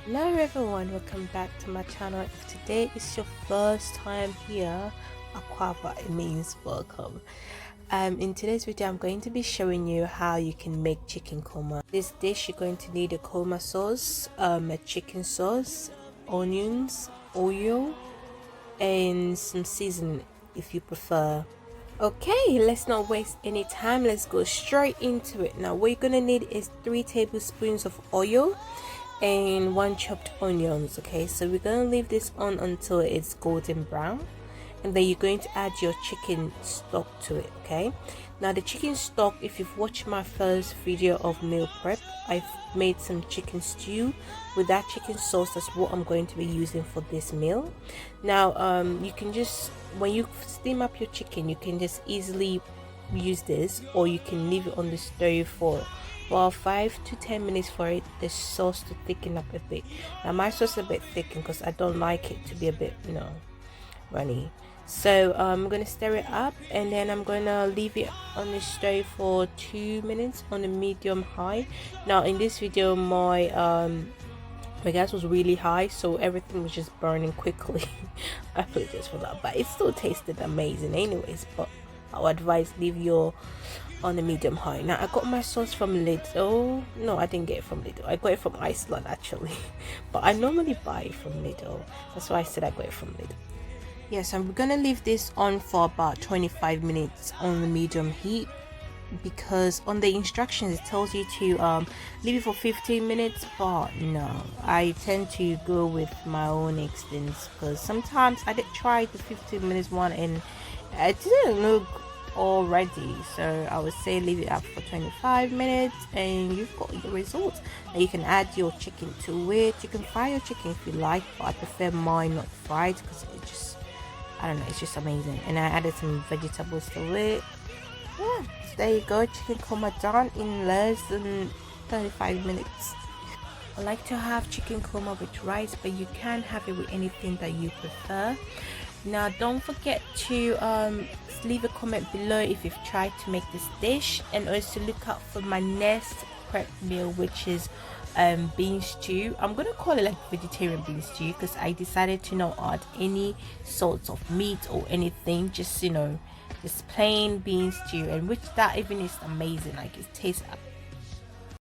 Hello everyone, welcome back to my channel. If today is your first time here, Aquaba, it means welcome. In today's video I'm going to be showing you how you can make chicken korma. This dish you're going to need a korma sauce, a chicken sauce, onions, oil, and some seasoning if you prefer. Okay, let's not waste any time, let's go straight into it. Now what you're gonna need is 3 tablespoons of oil and 1 chopped onions. Okay, so we're gonna leave this on until it's golden brown, and then you're going to add your chicken stock to it. Okay, now the chicken stock, if you've watched my first video of meal prep, I've made some chicken stew with that chicken sauce. That's what I'm going to be using for this meal. Now you can just, when you steam up your chicken, you can just easily use this, or you can leave it on the stove for 5 to 10 minutes for the sauce to thicken up a bit. Now my sauce is a bit thick because I don't like it to be a bit runny. So I'm gonna stir it up, and then I'm gonna leave it on the stove for 2 minutes on a medium high. Now in this video my gas was really high, so everything was just burning quickly. I apologize for that, but it still tasted amazing anyways. But I would advise leave your on a medium high. Now I got my sauce from Lidl. No, I didn't get it from Lidl, I got it from Iceland actually. But I normally buy it from Lidl, that's why I said I got it from Lidl. Yes, I'm gonna leave this on for about 25 minutes on the medium heat, because on the instructions it tells you to leave it for 15 minutes, but no, I tend to go with my own instincts, because sometimes I did try the 15 minutes one and it didn't look all ready. So I would say leave it up for 25 minutes and you've got your results. Now you can add your chicken to it. You can fry your chicken if you like, but I prefer mine not fried because it just, I don't know, it's just amazing. And I added some vegetables to it. Yeah, so there you go, chicken korma done in less than 35 minutes. I like to have chicken korma with rice, but you can have it with anything that you prefer. Now don't forget to leave a comment below if you've tried to make this dish, and also look out for my next prep meal, which is bean stew. I'm gonna call it like vegetarian bean stew because I decided to not add any sorts of meat or anything, just just plain bean stew, and which that even is amazing. Like it tastes